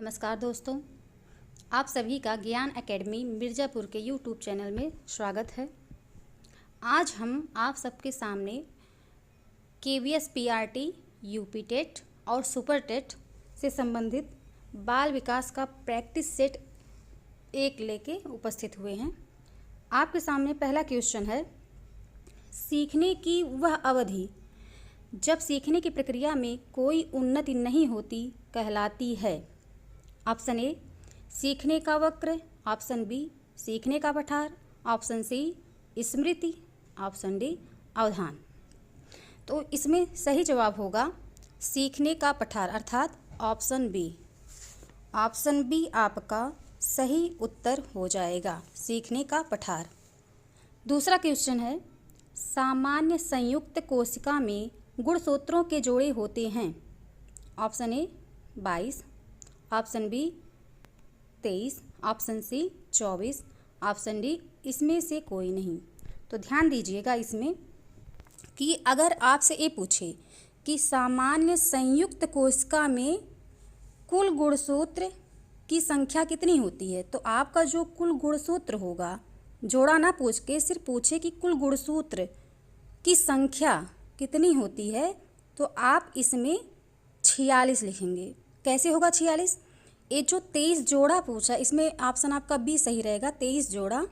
नमस्कार दोस्तों, आप सभी का ज्ञान एकेडमी मिर्ज़ापुर के यूट्यूब चैनल में स्वागत है। आज हम आप सबके सामने KVS PRT, यूपी टेट और सुपर टेट से संबंधित बाल विकास का प्रैक्टिस सेट 1 लेके उपस्थित हुए हैं। आपके सामने पहला क्वेश्चन है, सीखने की वह अवधि जब सीखने की प्रक्रिया में कोई उन्नति नहीं होती कहलाती है। ऑप्शन ए सीखने का वक्र, ऑप्शन बी सीखने का पठार, ऑप्शन सी स्मृति, ऑप्शन डी अवधान। तो इसमें सही जवाब होगा सीखने का पठार अर्थात ऑप्शन बी। ऑप्शन बी आपका सही उत्तर हो जाएगा, सीखने का पठार। दूसरा क्वेश्चन है, सामान्य संयुक्त कोशिका में गुणसूत्रों के जोड़े होते हैं। Option A 22, option B 23, option C 24, option D इसमें से कोई नहीं। तो ध्यान दीजिएगा इसमें कि अगर आपसे ये पूछे कि सामान्य संयुक्त कोशिका में कुल गुणसूत्र की संख्या कितनी होती है, तो आपका जो कुल गुणसूत्र होगा, जोड़ा ना पूछ के सिर्फ पूछे कि कुल गुणसूत्र की संख्या कितनी होती है, तो आप इसमें 46 लिखेंगे। कैसे होगा 46? ये जो 23 जोड़ा पूछा, इसमें ऑप्शन आपका बी सही रहेगा, 23 जोड़ा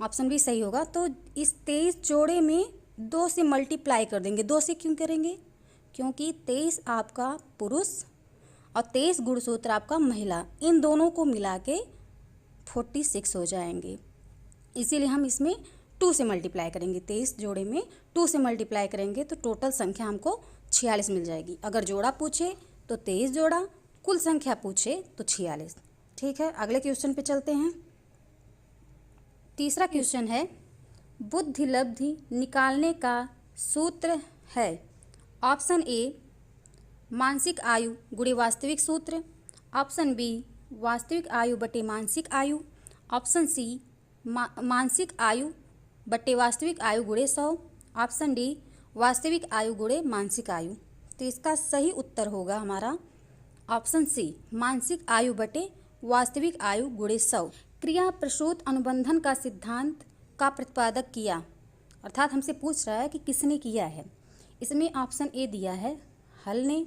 ऑप्शन बी सही होगा। तो इस 23 जोड़े में 2 से मल्टीप्लाई कर देंगे। 2 से क्यों करेंगे? क्योंकि 23 आपका पुरुष और 23 गुणसूत्र आपका महिला, इन दोनों को मिला के 46 हो जाएंगे। इसीलिए हम इसमें 2 से मल्टीप्लाई करेंगे। 23 जोड़े में 2 से मल्टीप्लाई करेंगे तो टोटल संख्या हमको 46 मिल जाएगी। अगर जोड़ा पूछे तो 23 जोड़ा, कुल संख्या पूछे तो 46। ठीक है, अगले क्वेश्चन पे चलते हैं। तीसरा क्वेश्चन है, बुद्धि लब्धि निकालने का सूत्र है। ऑप्शन ए मानसिक आयु गुणे वास्तविक सूत्र, ऑप्शन बी वास्तविक आयु बटे मानसिक आयु, ऑप्शन सी मानसिक आयु बटे वास्तविक आयु गुणे 100, ऑप्शन डी वास्तविक आयु गुणे मानसिक आयु। तो इसका सही उत्तर होगा हमारा ऑप्शन सी मानसिक आयु बटे वास्तविक आयु गुणे 100। क्रिया प्रसूत अनुबंधन का सिद्धांत का प्रतिपादक किया, अर्थात हमसे पूछ रहा है कि किसने किया है। इसमें ऑप्शन ए दिया है हल ने,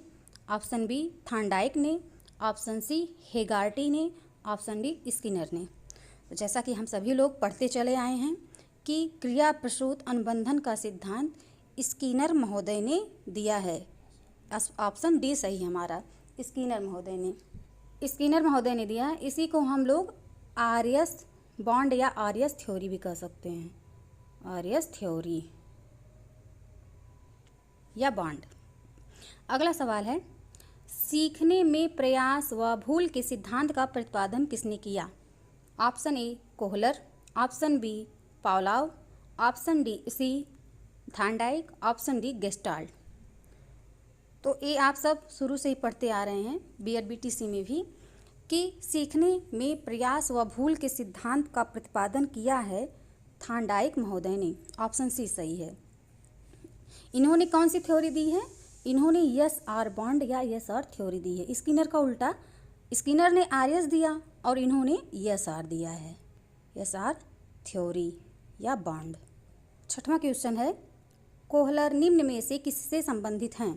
ऑप्शन बी थांडाइक ने, ऑप्शन सी हेगार्टी ने, ऑप्शन डी स्किनर ने। तो जैसा कि हम सभी लोग पढ़ते चले आए हैं कि क्रिया प्रसूत अनुबंधन का सिद्धांत स्किनर महोदय ने दिया है। ऑप्शन डी सही है हमारा, स्किनर महोदय ने दिया। इसी को हम लोग आर्यस बॉन्ड या आर्यस थ्योरी भी कह सकते हैं, आर्यस थ्योरी या बॉन्ड। अगला सवाल है, सीखने में प्रयास व भूल के सिद्धांत का प्रतिपादन किसने किया। Option A Kohler, option B Pavlov, option D C Thorndike, option D gestalt. तो ये आप सब शुरू से ही पढ़ते आ रहे हैं बीएड बीटीसी में भी कि सीखने में प्रयास व भूल के सिद्धांत का प्रतिपादन किया है थांडाइक महोदय ने। ऑप्शन सी सही है। इन्होंने कौन सी थ्योरी दी है? इन्होंने यस आर बॉन्ड या यस आर थ्योरी दी है। स्किनर का उल्टा, स्किनर ने आर्यस दिया और इन्होंने यस आर दिया है, यस आर थ्योरी या बॉन्ड। छठवां क्वेश्चन है, कोहलर निम्न में से किससे संबंधित हैं।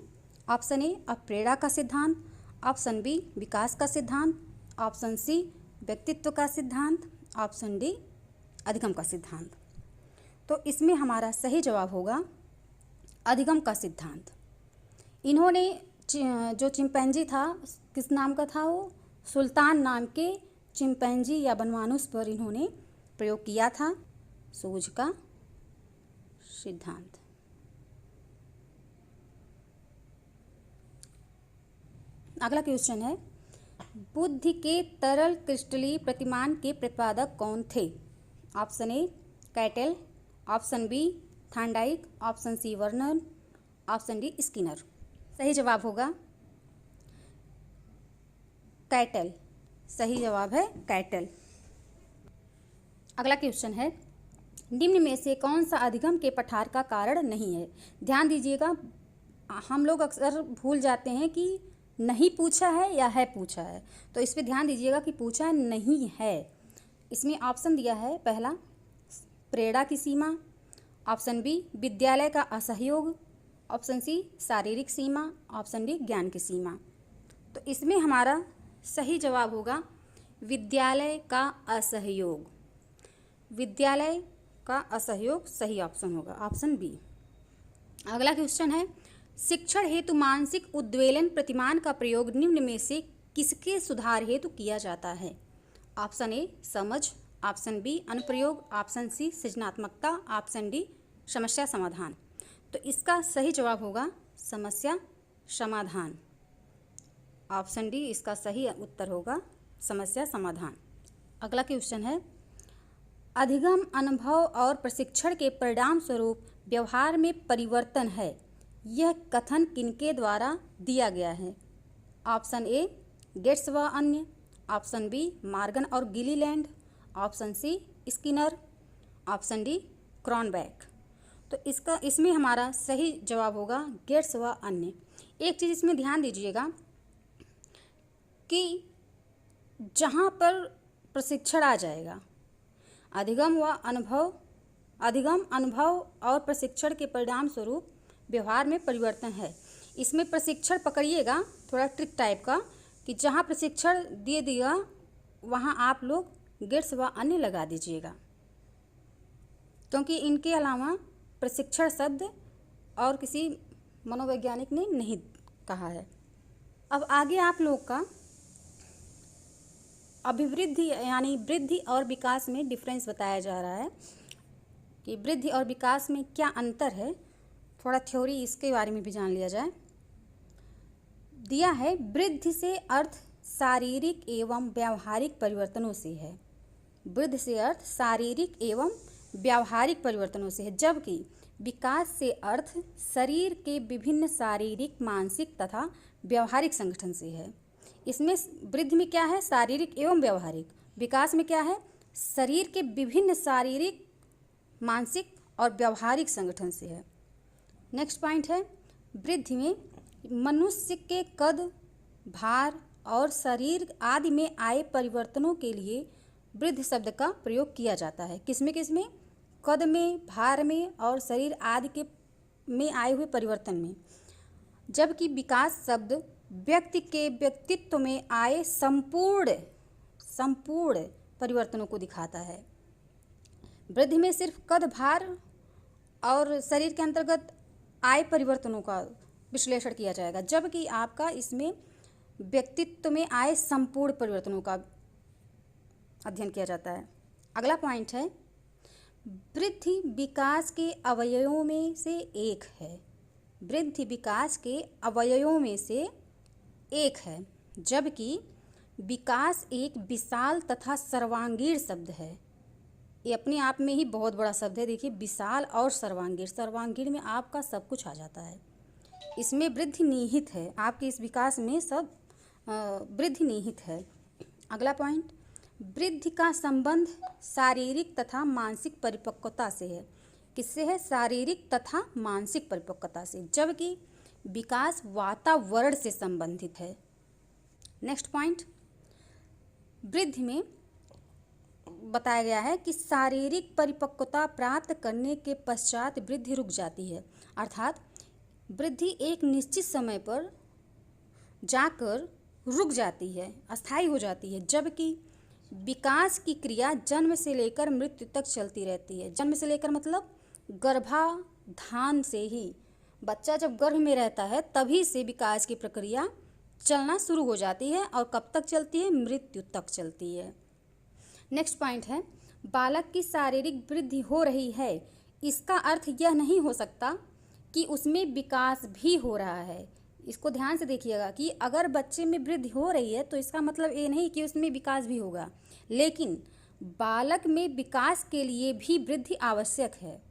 ऑप्शन ए अप्रेरणा का सिद्धांत, ऑप्शन बी विकास का सिद्धांत, ऑप्शन सी व्यक्तित्व का सिद्धांत, ऑप्शन डी अधिगम का सिद्धांत। तो इसमें हमारा सही जवाब होगा अधिगम का सिद्धांत। इन्होंने जो चिंपैंजी था, किस नाम का था वो, सुल्तान नाम के चिंपैंजी या बनमानुस पर इन्होंने प्रयोग किया था सूझ का सिद्धांत। अगला क्वेश्चन है, बुद्धि के तरल क्रिस्टलीय प्रतिमान के प्रतिपादक कौन थे। Option A Cattell, option B Thorndike, option C Werner, option D Skinner. सही जवाब होगा कैटल, सही जवाब है कैटल। अगला क्वेश्चन है, निम्न में से कौन सा अधिगम के पठार का कारण नहीं है। ध्यान दीजिएगा, हम लोग अक्सर भूल जाते हैं कि नहीं पूछा है या है पूछा है, तो इस पे ध्यान दीजिएगा कि पूछा नहीं है। इसमें ऑप्शन दिया है, पहला प्रेरणा की सीमा, ऑप्शन बी विद्यालय का असहयोग, ऑप्शन सी शारीरिक सीमा, ऑप्शन डी ज्ञान की सीमा। तो इसमें हमारा सही जवाब होगा विद्यालय का असहयोग। विद्यालय का असहयोग सही ऑप्शन होगा, ऑप्शन बी। अगला क्वेश्चन है, शिक्षण हेतु मानसिक उद्वेलन प्रतिमान का प्रयोग निम्न में से किसके सुधार हेतु किया जाता है? ऑप्शन ए समझ, ऑप्शन बी अनुप्रयोग, ऑप्शन सी सृजनात्मकता, ऑप्शन डी समस्या समाधान। तो इसका सही जवाब होगा समस्या समाधान। ऑप्शन डी इसका सही उत्तर होगा समस्या समाधान। अगला क्वेश्चन है, अधिगम अनुभव और प्रशिक्षण के परिणाम स्वरूप व्यवहार में परिवर्तन है, यह कथन किनके द्वारा दिया गया है? ऑप्शन ए गेट्स व अन्य, ऑप्शन बी मॉर्गन और Gilliland, option C Skinner, option D Cronbach. तो इसमें हमारा सही जवाब होगा गेट्स व अन्य। एक चीज़ इसमें ध्यान दीजिएगा कि जहाँ पर प्रशिक्षण आ जाएगा, अधिगम अनुभव और प्रशिक्षण के परिणाम स्वरूप व्यवहार में परिवर्तन है, इसमें प्रशिक्षण पकड़िएगा थोड़ा ट्रिक टाइप का, कि जहाँ प्रशिक्षण दे दिया वहाँ आप लोग गेट्स व अन्य लगा दीजिएगा, क्योंकि इनके अलावा प्रशिक्षण शब्द और किसी मनोवैज्ञानिक ने नहीं कहा है। अब आगे आप लोग का अभिवृद्धि यानी वृद्धि और विकास में डिफरेंस बताया जा रहा है कि वृद्धि और विकास में क्या अंतर है। थोड़ा थ्योरी इसके बारे में भी जान लिया जाए। दिया है, वृद्धि से अर्थ शारीरिक एवं व्यावहारिक परिवर्तनों से है। वृद्धि से अर्थ शारीरिक एवं व्यावहारिक परिवर्तनों से है, जबकि विकास से अर्थ शरीर के विभिन्न शारीरिक, मानसिक तथा व्यावहारिक संगठन से है। इसमें वृद्धि में क्या है? शारीरिक एवं व्यावहारिक। विकास में क्या है? शरीर के विभिन्न शारीरिक, मानसिक और व्यावहारिक संगठन से है। नेक्स्ट पॉइंट है, वृद्धि में मनुष्य के कद, भार और शरीर आदि में आए परिवर्तनों के लिए वृद्धि शब्द का प्रयोग किया जाता है। किसमें? कद में, भार में और शरीर आदि के में आए हुए परिवर्तन में। जबकि विकास शब्द व्यक्ति के व्यक्तित्व में आए संपूर्ण परिवर्तनों को दिखाता है। वृद्धि में सिर्फ कद, भार और शरीर के अंतर्गत आए परिवर्तनों का विश्लेषण किया जाएगा, जबकि आपका इसमें व्यक्तित्व में आए संपूर्ण परिवर्तनों का अध्ययन किया जाता है। अगला पॉइंट है, वृद्धि विकास के अवयवों में से एक है। वृद्धि विकास के अवयवों में से एक है, जबकि विकास एक विशाल तथा सर्वांगीण शब्द है। ये अपने आप में ही बहुत बड़ा शब्द है। देखिए, विशाल और सर्वांगीण। सर्वांगीण में आपका सब कुछ आ जाता है। इसमें वृद्धि निहित है, आपके इस विकास में सब वृद्धि निहित है। अगला पॉइंट, वृद्धि का संबंध शारीरिक तथा मानसिक परिपक्वता से है। किससे है? शारीरिक तथा मानसिक परिपक्वता से, जबकि विकास वातावरण से संबंधित है। नेक्स्ट पॉइंट, वृद्धि में बताया गया है कि शारीरिक परिपक्वता प्राप्त करने के पश्चात वृद्धि रुक जाती है, अर्थात वृद्धि एक निश्चित समय पर जाकर रुक जाती है, अस्थायी हो जाती है, जबकि विकास की क्रिया जन्म से लेकर मृत्यु तक चलती रहती है। जन्म से लेकर मतलब गर्भाधान से ही, बच्चा जब गर्भ में रहता है तभी से विकास की प्रक्रिया चलना शुरू हो जाती है, और कब तक चलती है? मृत्यु तक चलती है। नेक्स्ट पॉइंट है, बालक की शारीरिक वृद्धि हो रही है, इसका अर्थ यह नहीं हो सकता कि उसमें विकास भी हो रहा है। इसको ध्यान से देखिएगा कि अगर बच्चे में वृद्धि हो रही है तो इसका मतलब ये नहीं कि उसमें विकास भी होगा, लेकिन बालक में विकास के लिए भी वृद्धि आवश्यक है।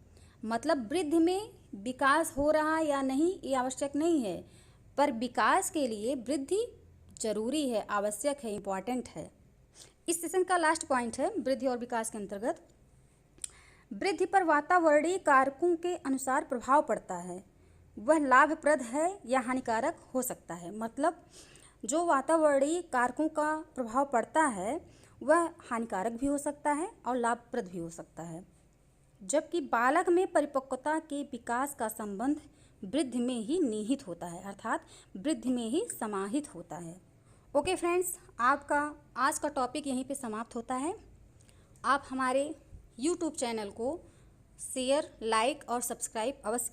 मतलब वृद्धि में विकास हो रहा या नहीं ये आवश्यक नहीं है, पर विकास के लिए वृद्धि जरूरी है, आवश्यक है, इम्पॉर्टेंट है। इस सेशन का लास्ट पॉइंट है, वृद्धि और विकास के अंतर्गत वृद्धि पर वातावरणीय कारकों के अनुसार प्रभाव पड़ता है, वह लाभप्रद है या हानिकारक हो सकता है। मतलब जो वातावरणीय कारकों का प्रभाव पड़ता है वह हानिकारक भी हो सकता है और लाभप्रद भी हो सकता है, जबकि बालक में परिपक्वता के विकास का संबंध वृद्धि में ही निहित होता है, अर्थात वृद्धि में ही समाहित होता है। ओके फ्रेंड्स, आपका आज का टॉपिक यहीं पे समाप्त होता है। आप हमारे यूट्यूब चैनल को शेयर, लाइक और सब्सक्राइब अवश्य